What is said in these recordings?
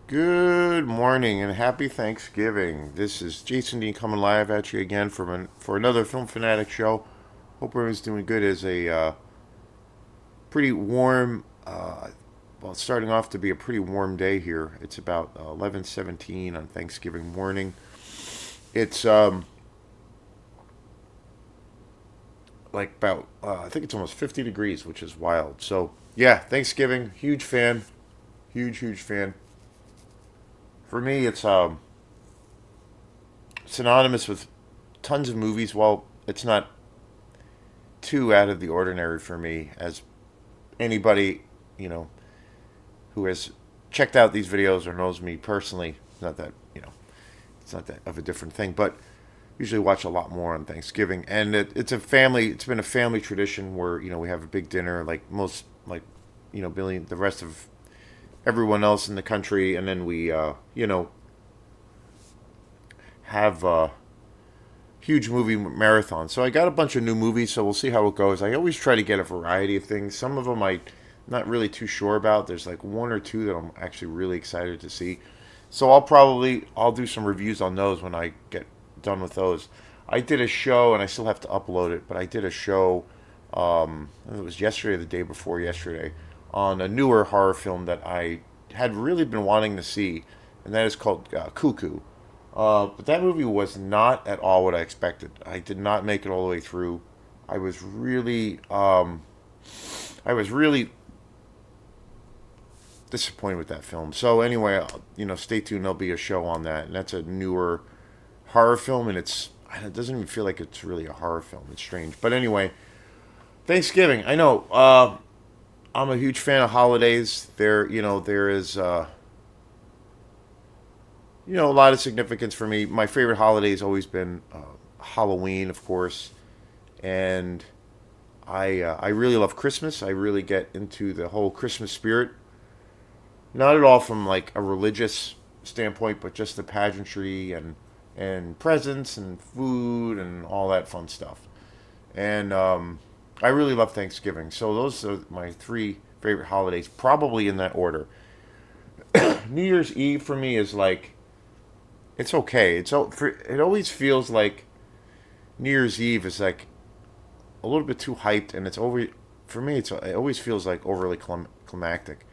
Good morning and happy Thanksgiving. This is Jason Dean coming live at you again for another Film Fanatic show. Hope everyone's doing good. As a pretty warm, well, it's starting off to be a pretty warm day here. It's about 11:17 on Thanksgiving morning. It's like about I think it's almost 50 degrees, which is wild. So yeah, Thanksgiving, huge fan, huge fan. For me, it's synonymous with tons of movies. Well, it's not too out of the ordinary for me, as anybody, you know, who has checked out these videos or knows me personally. Not that, it's not that of a different thing, but usually watch a lot more on Thanksgiving. And it's been a family tradition where, we have a big dinner like most, like, Billy, the rest of everyone else in the country. And then we, have huge movie marathon. So I got a bunch of new movies, so we'll see how it goes. I always try to get a variety of things. Some of them I'm not really too sure about. There's like one or two that I'm actually really excited to see. So I'll do some reviews on those when I get done with those. I did a show and I still have to upload it, but I did a show it was yesterday or the day before yesterday on a newer horror film that I had really been wanting to see, and that is called Cuckoo. But that movie was not at all what I expected. I did not make it all the way through. I was really, I was really disappointed with that film. So anyway, stay tuned. There'll be a show on that, and that's a newer horror film, and it doesn't even feel like it's really a horror film. It's strange, but anyway, Thanksgiving. I know. I'm a huge fan of holidays. There is. A lot of significance for me. My favorite holiday has always been Halloween, of course, and I really love Christmas. I really get into the whole Christmas spirit. Not at all from like a religious standpoint, but just the pageantry and presents and food and all that fun stuff. And I really love Thanksgiving. So those are my three favorite holidays, probably in that order. New Year's Eve for me is like it's okay. It always feels like New Year's Eve is like a little bit too hyped, and it's over. For me, it always feels like overly climactic.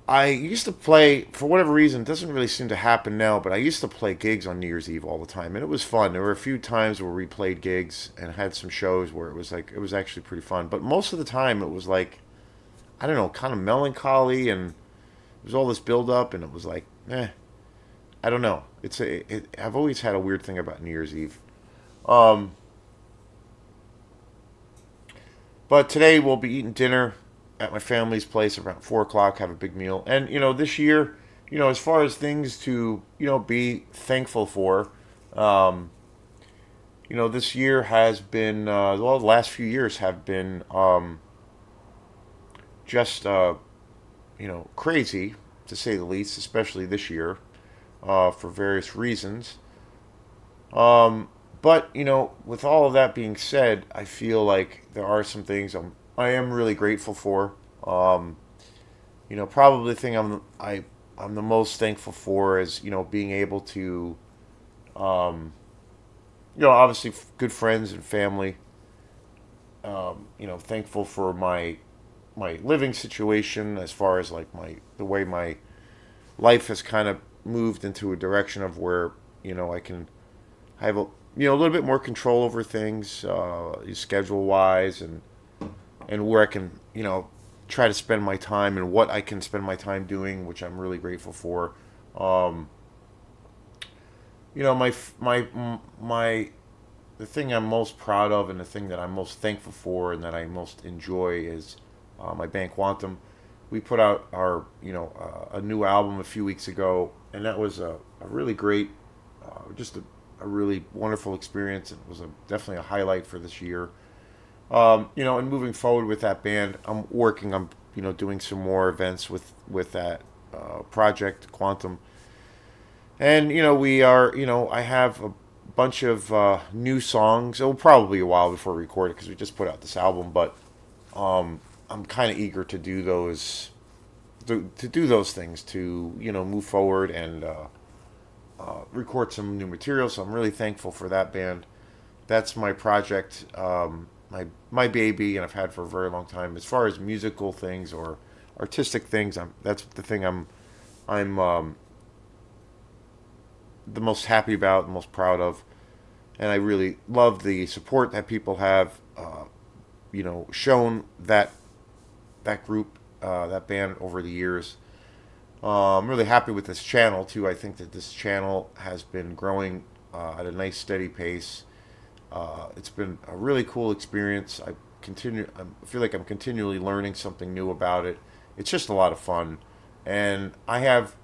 I used to play for whatever reason. It doesn't really seem to happen now, but I used to play gigs on New Year's Eve all the time, and it was fun. There were a few times where we played gigs and had some shows where it was actually pretty fun. But most of the time, it was like I don't know, kind of melancholy, and it was all this build up, and it was like, I don't know. I've always had a weird thing about New Year's Eve. Um, but today we'll be eating dinner at my family's place around 4 o'clock. Have a big meal, and this year, as far as things to be thankful for, um, this year has been well, the last few years have been just crazy to say the least, especially this year for various reasons. Um, but with all of that being said, I feel like there are some things I am really grateful for. Um, probably the thing I'm the most thankful for is being able to obviously good friends and family. Thankful for my living situation as far as like the way my life has kind of moved into a direction of where I can have a little bit more control over things, schedule wise, and where I can try to spend my time and what I can spend my time doing, which I'm really grateful for. Um, my the thing I'm most proud of and the thing that I'm most thankful for and that I most enjoy is my band Quantum. We put out our a new album a few weeks ago, and that was a really great, just a really wonderful experience. It was definitely a highlight for this year. And moving forward with that band, I'm working on doing some more events with that project Quantum, and we are I have a bunch of new songs. It'll probably be a while before we record it because we just put out this album, but I'm kind of eager to do to do those things, to move forward and record some new material. So I'm really thankful for that band. That's my project, my baby, and I've had for a very long time. As far as musical things or artistic things, that's the thing I'm the most happy about, the most proud of, and I really love the support that people have, shown that group, that band over the years. I'm really happy with this channel too. I think that this channel has been growing at a nice steady pace. It's been a really cool experience. I feel like I'm continually learning something new about it. It's just a lot of fun, and I have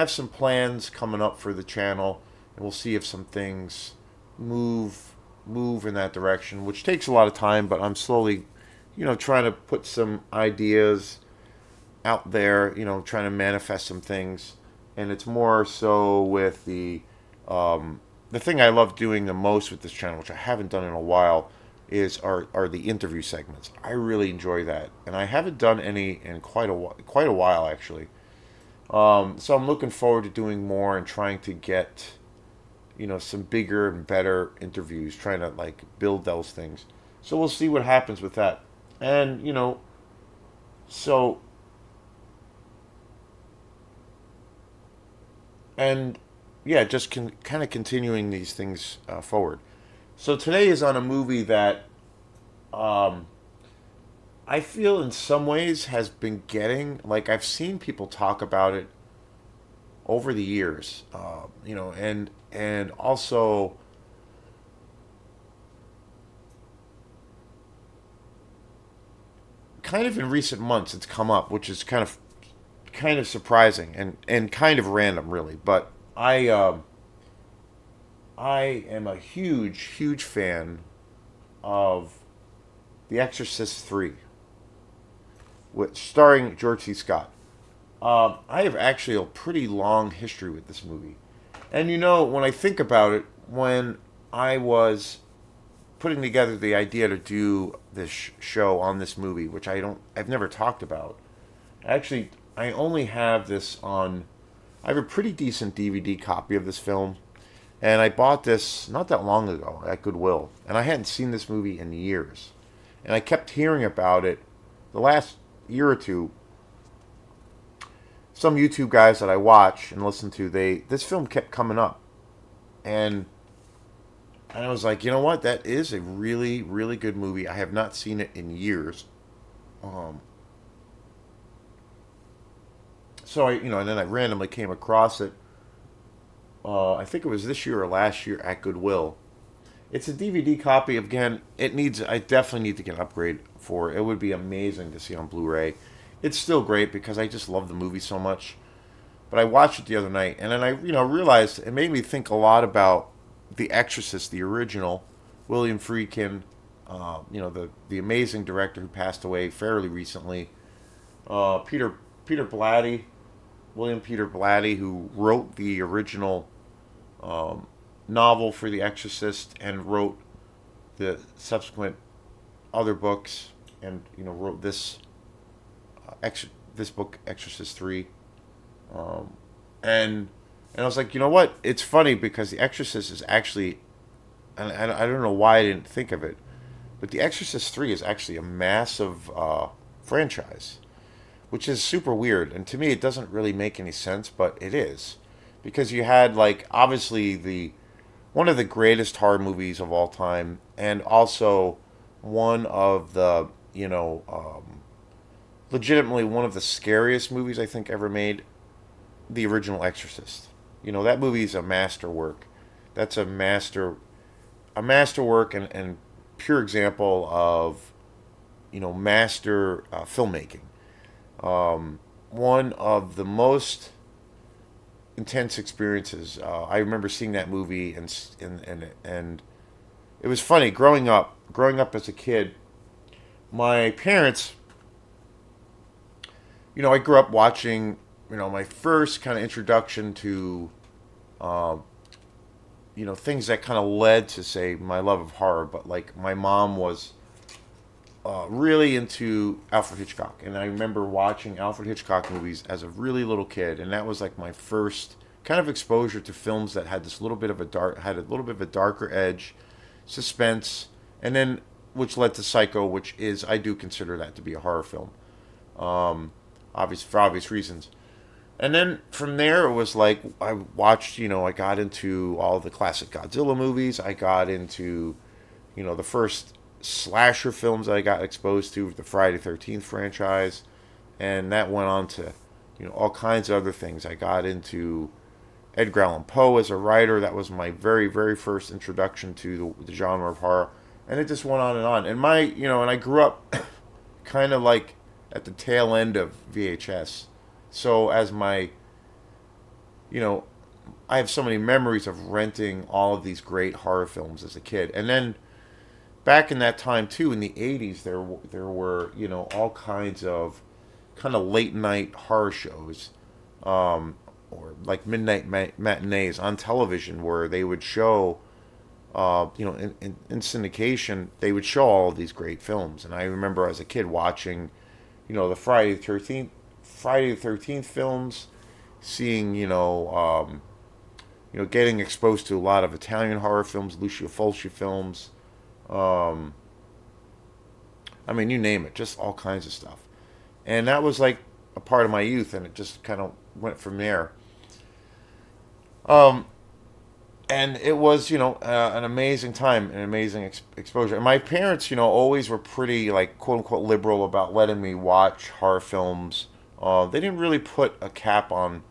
some plans coming up for the channel, and we'll see if some things move in that direction, which takes a lot of time. But I'm slowly, trying to put some ideas out there, trying to manifest some things, and it's more so with the thing I love doing the most with this channel, which I haven't done in a while, are the interview segments. I really enjoy that, and I haven't done any in quite a while actually. So I'm looking forward to doing more and trying to get some bigger and better interviews, trying to like build those things. So we'll see what happens with that, and so and yeah, just kind of continuing these things forward. So today is on a movie that um, I feel in some ways has been getting, like, I've seen people talk about it over the years, and also kind of in recent months it's come up, which is kind of surprising and kind of random, really. But I am a huge fan of The Exorcist 3, which starring George C. Scott. I have actually a pretty long history with this movie. And when I think about it, when I was putting together the idea to do this show on this movie, which I've never talked about. Actually, I only have this on. I have a pretty decent DVD copy of this film, and I bought this not that long ago at Goodwill, and I hadn't seen this movie in years, and I kept hearing about it the last year or two. Some YouTube guys that I watch and listen to, this film kept coming up, and I was like, you know what? That is a really, really good movie. I have not seen it in years. Um, so and then I randomly came across it. I think it was this year or last year at Goodwill. It's a DVD copy. Again, I definitely need to get an upgrade for it. It would be amazing to see on Blu-ray. It's still great because I just love the movie so much. But I watched it the other night, and then I, realized it made me think a lot about The Exorcist, the original, William Friedkin, the amazing director who passed away fairly recently, Peter Blatty, William Peter Blatty, who wrote the original um, novel for The Exorcist and wrote the subsequent other books, and wrote this book, Exorcist 3. Um, and I was like, you know what? It's funny because The Exorcist is actually, and I don't know why I didn't think of it, but The Exorcist 3 is actually a massive franchise, which is super weird. And to me, it doesn't really make any sense, but it is. Because you had, like, obviously one of the greatest horror movies of all time, and also one of the, legitimately one of the scariest movies I think ever made, the original Exorcist. That movie is a masterwork. That's a masterwork and pure example of, master filmmaking. One of the most intense experiences. I remember seeing that movie, and it was funny growing up as a kid. My parents, I grew up watching, my first kind of introduction to, um, things that kind of led to, say, my love of horror. But like my mom was really into Alfred Hitchcock, and I remember watching Alfred Hitchcock movies as a really little kid, and that was like my first kind of exposure to films that had this little bit of a had a little bit of a darker edge, suspense, and then which led to Psycho, which is I do consider that to be a horror film, obvious for obvious reasons. And then from there, it was like I watched, I got into all the classic Godzilla movies. I got into, the first slasher films I got exposed to, the Friday 13th franchise. And that went on to, all kinds of other things. I got into Edgar Allan Poe as a writer. That was my very, very first introduction to the genre of horror. And it just went on and on. And and I grew up kind of like at the tail end of VHS. So as you know, I have so many memories of renting all of these great horror films as a kid. And then back in that time too, in the '80s, there were all kinds of kind of late night horror shows, or like midnight matinees on television where they would show, in syndication, they would show all of these great films. And I remember as a kid watching, the Friday the 13th films, seeing, getting exposed to a lot of Italian horror films, Lucio Fulci films. Um, I mean, you name it, just all kinds of stuff. And that was like a part of my youth, and it just kind of went from there. Um, and it was, an amazing time, an amazing exposure. And my parents, always were pretty, like, quote unquote, liberal about letting me watch horror films. They didn't really put a cap on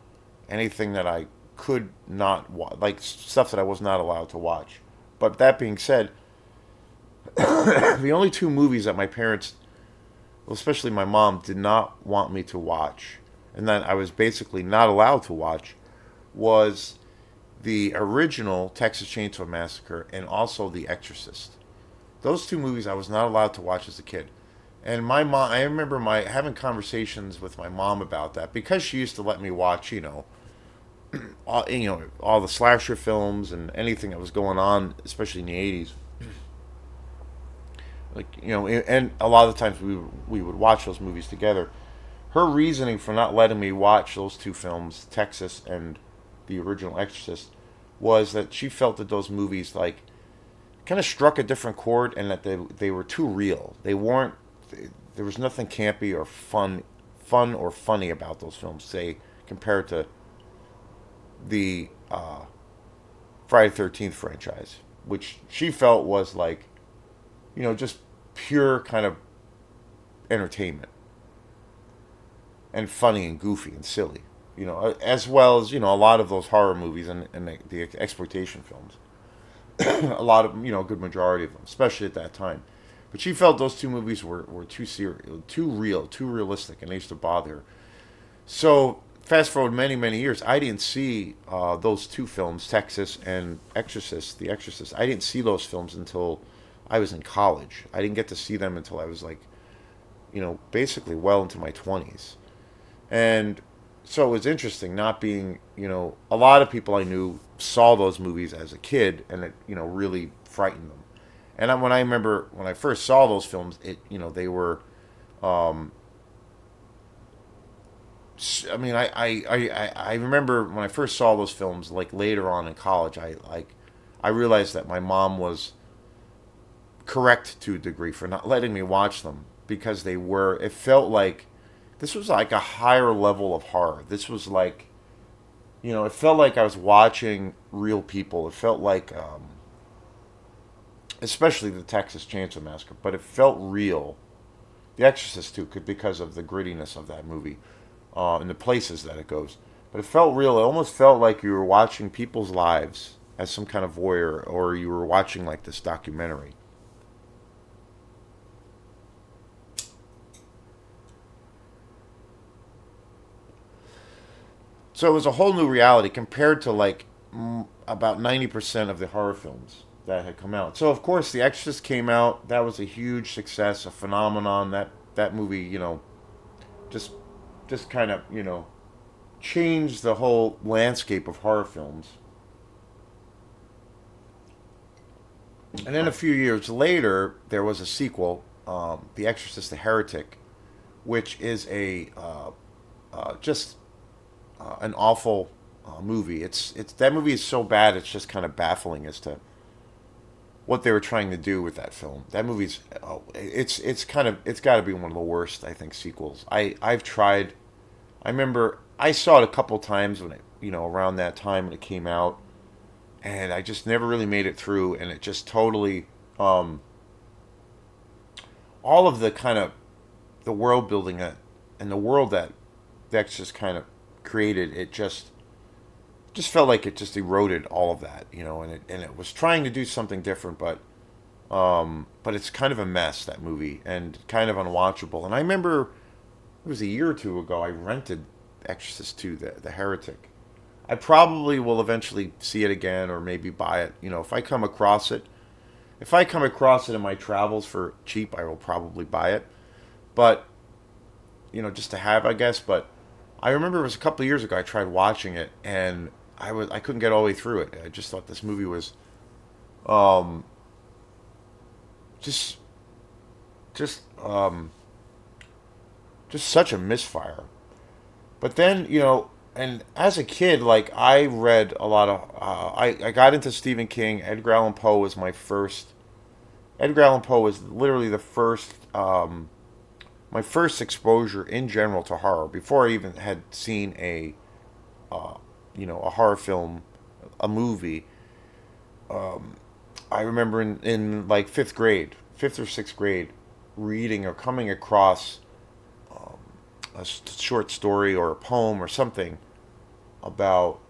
anything that I could not watch, like stuff that I was not allowed to watch. But that being said, the only two movies that my parents, well, especially my mom, did not want me to watch, and that I was basically not allowed to watch, was the original Texas Chainsaw Massacre and also The Exorcist. Those two movies I was not allowed to watch as a kid. And my mom, I remember my having conversations with my mom about that because she used to let me watch, all the slasher films and anything that was going on, especially in the '80s. Like, and a lot of the times we would watch those movies together. Her reasoning for not letting me watch those two films, Texas and the original Exorcist, was that she felt that those movies like kind of struck a different chord, and that they were too real. They weren't. There was nothing campy or fun or funny about those films. Say compared to the Friday 13th franchise, which she felt was like, just pure kind of entertainment and funny and goofy and silly, as well as a lot of those horror movies and the exploitation films. A lot of a good majority of them, especially at that time. But she felt those two movies were too serious, too real, too realistic, and they used to bother her. So fast forward many many years, I didn't see those two films, Texas and Exorcist, The Exorcist. I didn't see those films until I was in college. I didn't get to see them until I was like, basically well into my 20s. And so it was interesting not being, a lot of people I knew saw those movies as a kid, and it, really frightened them. And when I remember when I first saw those films, they were, um, I mean, I remember when I first saw those films, like later on in college, I realized that my mom was correct to a degree for not letting me watch them because it felt like this was like a higher level of horror. This was like, it felt like I was watching real people. It felt like, especially the Texas Chainsaw Massacre, but it felt real. The Exorcist too, because of the grittiness of that movie, and the places that it goes. But it felt real. It almost felt like you were watching people's lives as some kind of voyeur, or you were watching like this documentary. So it was a whole new reality compared to like about 90% of the horror films that had come out. So of course, The Exorcist came out. That was a huge success, a phenomenon. That movie, just kind of changed the whole landscape of horror films. And then a few years later, there was a sequel, The Exorcist, the Heretic, which is a just an awful movie. It's that movie is so bad. It's just kind of baffling as to what they were trying to do with that film. That movie's it's kind of it's got to be one of the worst, I think, sequels. I've tried. I remember I saw it a couple times when it, around that time when it came out, and I just never really made it through. And it just totally all of the kind of the world building that and the world that Dex just kind of created. It just felt like it just eroded all of that, and it was trying to do something different, but it's kind of a mess, that movie, and kind of unwatchable. And I remember it was a year or two ago I rented Exorcist 2, the Heretic. I probably will eventually see it again or maybe buy it. If I come across it, if I come across it in my travels for cheap, I will probably buy it. But just to have, I guess. But I remember it was a couple of years ago I tried watching it, and I couldn't get all the way through it. I just thought this movie was um, just just just such a misfire. But then, and as a kid, like I read a lot of I got into Stephen King. Edgar Allan Poe was my first. Edgar Allan Poe was literally the first my first exposure in general to horror before I even had seen uh, a horror film, a movie. I remember in like fifth or sixth grade, reading or coming across a short story or a poem or something about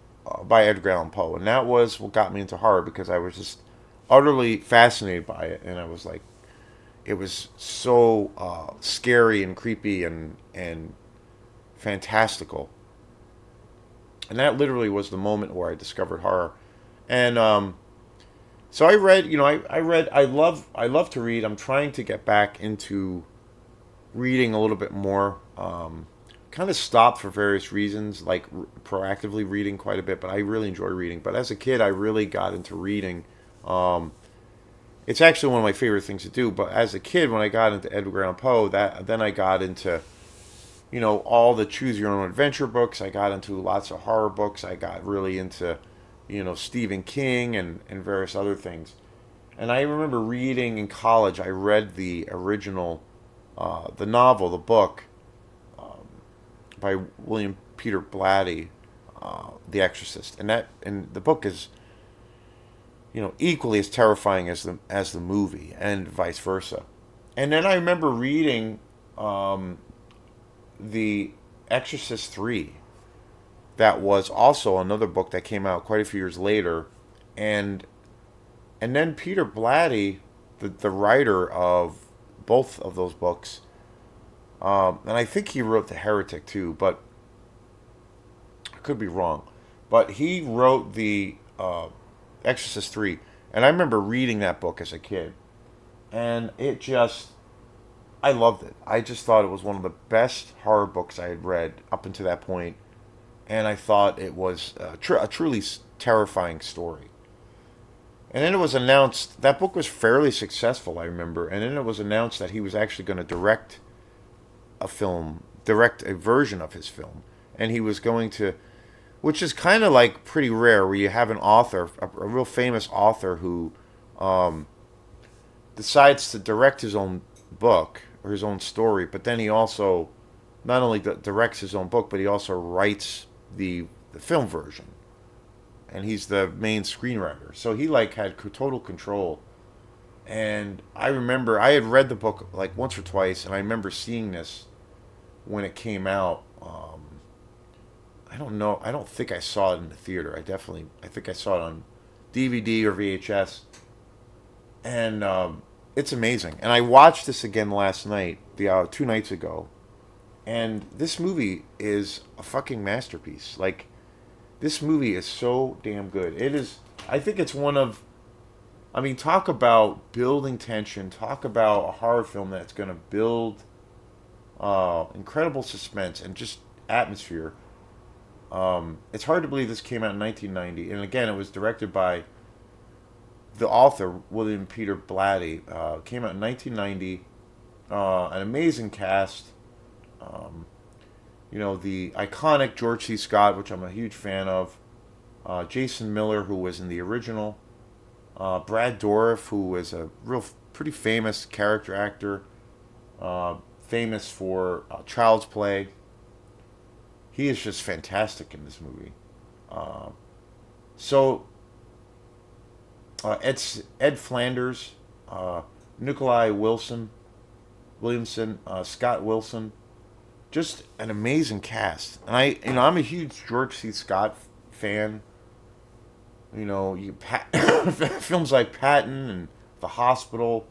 by Edgar Allan Poe, and that was what got me into horror because I was just utterly fascinated by it, and I was like, it was so scary and creepy and fantastical, and that literally was the moment where I discovered horror. And so I read, I read. I love to read. I'm trying to get back into reading a little bit more. Kind of stopped for various reasons, like proactively reading quite a bit, but I really enjoy reading. But as a kid, I really got into reading. Um, it's actually one of my favorite things to do. But as a kid, when I got into Edgar Allan Poe, that then I got into all the choose your own adventure books. I got into lots of horror books. I got really into Stephen King and various other things. And I remember reading in college. I read the original, the novel, the book by William Peter Blatty, The Exorcist, and the book is equally as terrifying as the movie, and vice versa. And then I remember reading the Exorcist 3. That was also another book that came out quite a few years later, and then Peter Blatty, the writer of both of those books, and I think he wrote The Heretic too, but I could be wrong. But he wrote the Exorcist 3, and I remember reading that book as a kid, and I loved it. I just thought it was one of the best horror books I had read up until that point, and I thought it was a truly terrifying story. And then it was announced that book was fairly successful, I remember, and then it was announced that he was actually going to direct a version of his film, and he was going to, which is kind of like pretty rare, where you have an author, a real famous author, who um, decides to direct his own book or his own story, but then he also not only directs his own book, but he also writes the film version, and he's the main screenwriter. So he like had total control. And I remember I had read the book like once or twice, and I remember seeing this when it came out. I don't know. I don't think I saw it in the theater. I think I saw it on DVD or VHS, and it's amazing. And I watched this again last night, the 2 nights ago, and this movie is a fucking masterpiece. Like, this movie is so damn good. It is. I think it's one of. I mean, talk about building tension. Talk about a horror film that's going to build incredible suspense and just atmosphere. It's hard to believe this came out in 1990, and again, it was directed by the author William Peter Blatty. Came out in 1990, an amazing cast. Um, the iconic George C. Scott, which I'm a huge fan of. Jason Miller, who was in the original. Brad Dourif, who was a pretty famous character actor, famous for Child's Play. He is just fantastic in this movie. Uh, so Ed Flanders, uh, Nikolai Williamson, Scott Wilson, just an amazing cast. And I'm a huge George C. Scott fan. Films like Patton and The Hospital,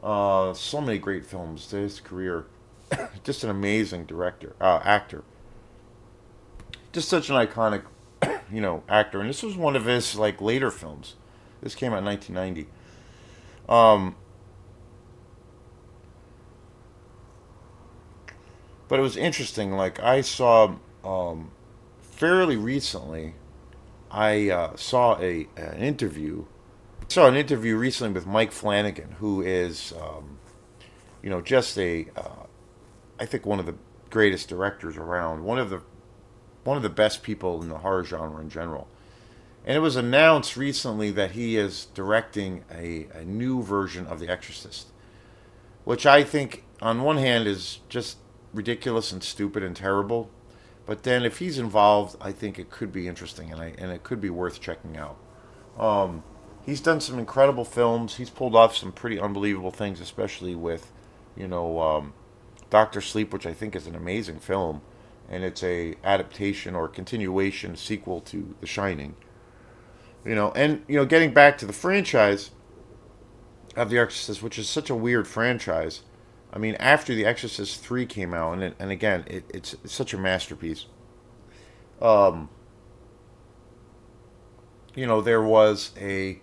so many great films to his career. Just an amazing actor. Just such an iconic, actor. And this was one of his like later films. This came out in 1990. Um, but it was interesting. Like I saw fairly recently, I saw an interview. Saw an interview recently with Mike Flanagan, who is, just I think one of the greatest directors around. One of the best people in the horror genre in general. And it was announced recently that he is directing a new version of The Exorcist, which I think, on one hand, is just ridiculous and stupid and terrible. But then, if he's involved, I think it could be interesting, and it could be worth checking out. Um, he's done some incredible films. He's pulled off some pretty unbelievable things, especially with, Doctor Sleep, which I think is an amazing film, and it's a adaptation or continuation sequel to The Shining. Getting back to the franchise of The Exorcist, which is such a weird franchise. I mean, after The Exorcist 3 came out, and again, it's such a masterpiece. Um, there was a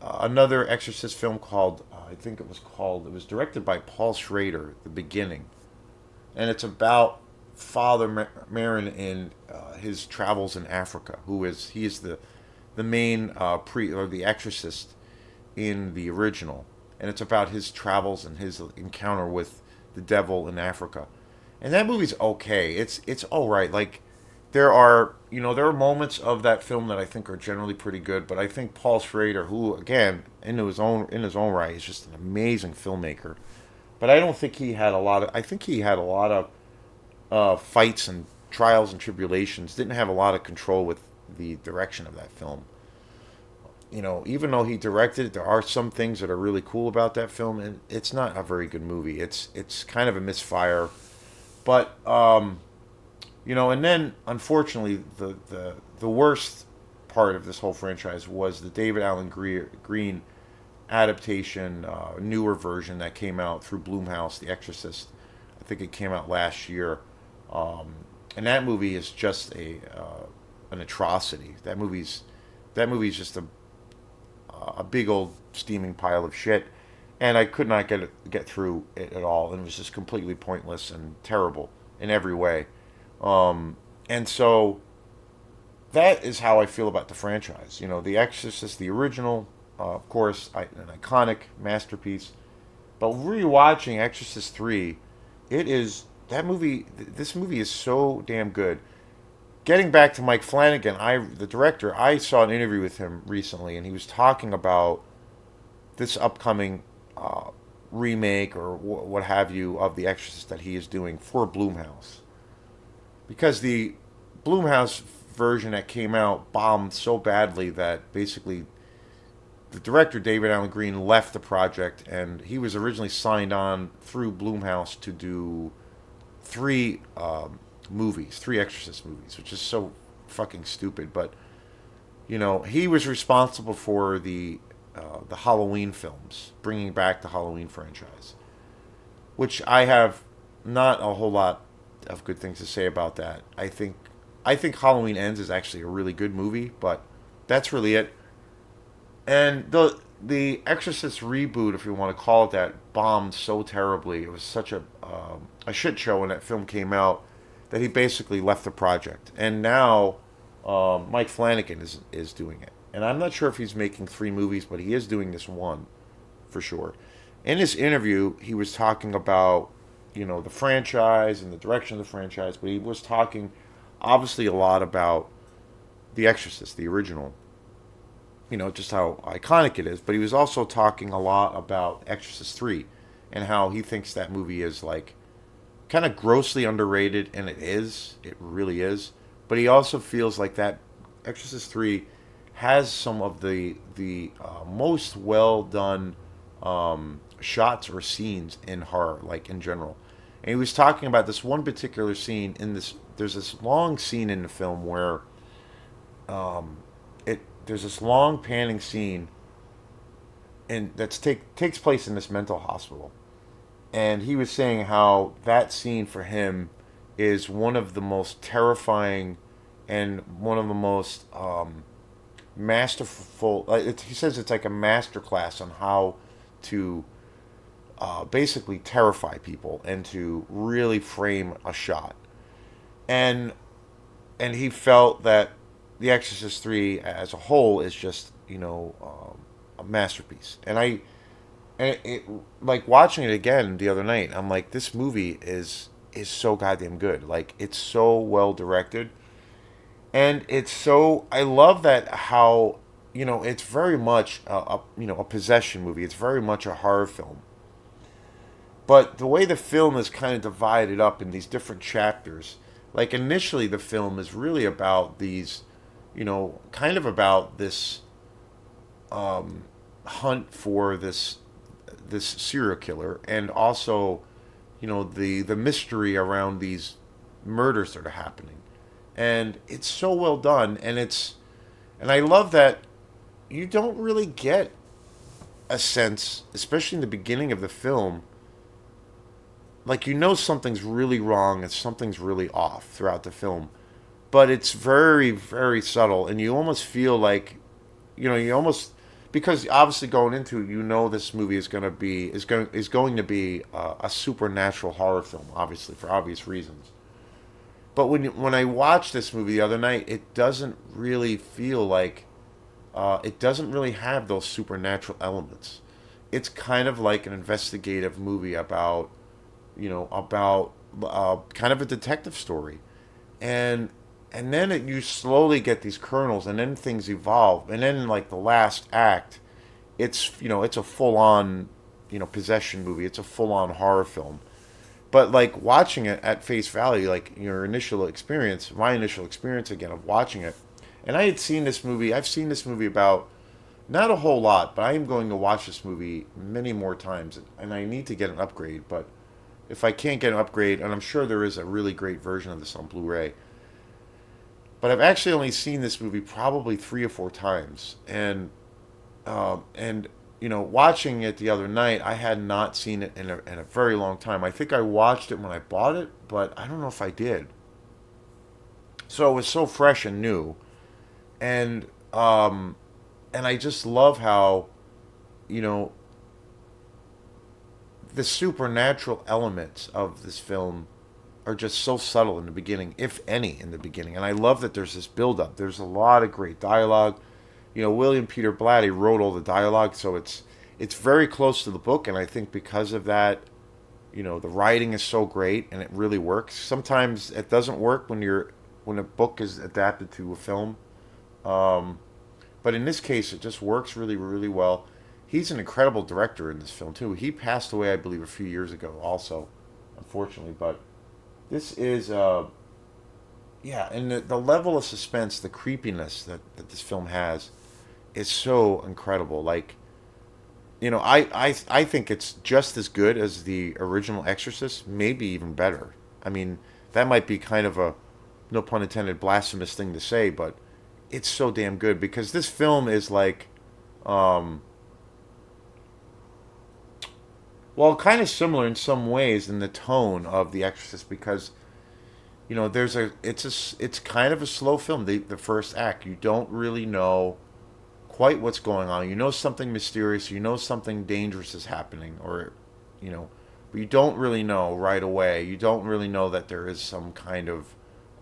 another Exorcist film called it was directed by Paul Schrader, The Beginning, and it's about Marin in his travels in Africa. He is the main pre or the exorcist in the original, and it's about his travels and his encounter with the devil in Africa. And that movie's okay. It's all right. Like there are moments of that film that I think are generally pretty good, but I think Paul Schrader, who again in his own right is just an amazing filmmaker, but I don't think he had a lot of. I think he had a lot of fights and trials and tribulations. Didn't have a lot of control with the direction of that film. Even though he directed it, there are some things that are really cool about that film, and it's not a very good movie. It's kind of a misfire, but and then unfortunately, the worst part of this whole franchise was the David Allen Green adaptation, newer version that came out through Blumhouse, The Exorcist. I think it came out last year, um, and that movie is just a an atrocity. That movie's just a big old steaming pile of shit, and I could not get through it at all, and it was just completely pointless and terrible in every way. And so that is how I feel about the franchise. The Exorcist, the original, of course, an iconic masterpiece. But rewatching Exorcist 3, it is that movie. This movie is so damn good. Getting back to Mike Flanagan, the director, I saw an interview with him recently, and he was talking about this upcoming remake or what have you of The Exorcist that he is doing for Blumhouse, because the Blumhouse version that came out bombed so badly that basically the director David Allen Green left the project, and he was originally signed on through Blumhouse to do three three Exorcist movies, which is so fucking stupid. But he was responsible for the Halloween films, bringing back the Halloween franchise, which I have not a whole lot of good things to say about that. I think Halloween Ends is actually a really good movie, but that's really it. And the Exorcist reboot, if you want to call it that, bombed so terribly. It was such a shit show when that film came out that he basically left the project. And now Mike Flanagan is doing it. And I'm not sure if he's making three movies, but he is doing this one for sure. In this interview, he was talking about, the franchise and the direction of the franchise, but he was talking obviously a lot about The Exorcist, the original, just how iconic it is. But he was also talking a lot about Exorcist 3 and how he thinks that movie is like kind of grossly underrated, and it is. It really is. But he also feels like that Exorcist 3 has some of the most well done shots or scenes in horror, like in general. And he was talking about this one particular scene in this. There's this long scene in the film where it there's this long panning scene, and takes place in this mental hospital. And he was saying how that scene for him is one of the most terrifying and one of the most masterful. He says it's like a master class on how to basically terrify people and to really frame a shot. And he felt that The Exorcist 3 as a whole is just a masterpiece. And like watching it again the other night, I'm like, this movie is so goddamn good. Like, it's so well directed, and it's so, I love that how it's very much a possession movie. It's very much a horror film, but the way the film is kind of divided up in these different chapters, like initially the film is really about these, kind of about this hunt for this serial killer, and also the mystery around these murders that are happening. And it's so well done, and I love that you don't really get a sense, especially in the beginning of the film, like something's really wrong and something's really off throughout the film, but it's very, very subtle, and you almost feel like, you almost, because obviously going into it, this movie is going to be a supernatural horror film, obviously for obvious reasons. But when I watched this movie the other night, it doesn't really feel like it doesn't really have those supernatural elements. It's kind of like an investigative movie about kind of a detective story, and then you slowly get these kernels, and then things evolve, and then in like the last act, it's a full on possession movie. It's a full on horror film. But like watching it at face value, like my initial experience again of watching it, and I had seen this movie. I've seen this movie about not a whole lot, but I am going to watch this movie many more times, and I need to get an upgrade. But if I can't get an upgrade, and I'm sure there is a really great version of this on Blu-ray, but I've actually only seen this movie probably 3 or 4 times, and watching it the other night, I had not seen it in a very long time. I think I watched it when I bought it, but I don't know if I did. So it was so fresh and new, and and I just love how you know the supernatural elements of this film are just so subtle in the beginning, if any, in the beginning. And I love that there's this build up. There's a lot of great dialogue. William Peter Blatty wrote all the dialogue, so it's very close to the book, and I think because of that, the writing is so great and it really works. Sometimes it doesn't work when a book is adapted to a film. Um, but in this case, it just works really, really well. He's an incredible director in this film too. He passed away, I believe, a few years ago, also, unfortunately. But this is, yeah, and the level of suspense, the creepiness that this film has, is so incredible. Like, I think it's just as good as the original Exorcist, maybe even better. I mean, that might be kind of a, no pun intended, blasphemous thing to say, but it's so damn good because this film is like, um, well, kind of similar in some ways in the tone of The Exorcist because it's kind of a slow film. The first act, you don't really know quite what's going on. You know something mysterious. You know something dangerous is happening, or you know, but you don't really know right away. You don't really know that there is some kind of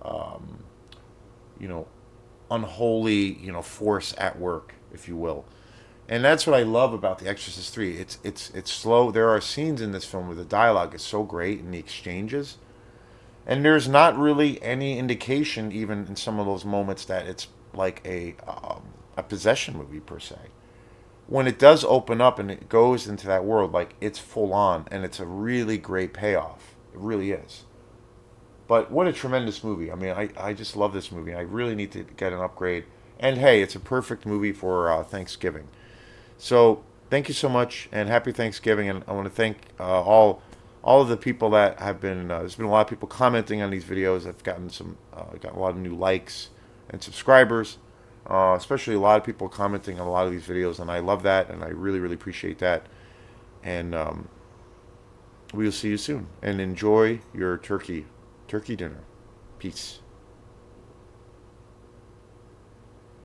um, you know unholy force at work, if you will. And that's what I love about The Exorcist 3. It's slow. There are scenes in this film where the dialogue is so great and the exchanges, and there's not really any indication, even in some of those moments, that it's like a possession movie per se. When it does open up and it goes into that world, like it's full on, and it's a really great payoff. It really is. But what a tremendous movie! I mean, I just love this movie. I really need to get an upgrade. And hey, it's a perfect movie for Thanksgiving. So thank you so much, and happy Thanksgiving. And I want to thank all of the people that have been. There's been a lot of people commenting on these videos. I've gotten got a lot of new likes and subscribers. Especially a lot of people commenting on a lot of these videos, and I love that, and I really really appreciate that. And we will see you soon. And enjoy your turkey dinner. Peace.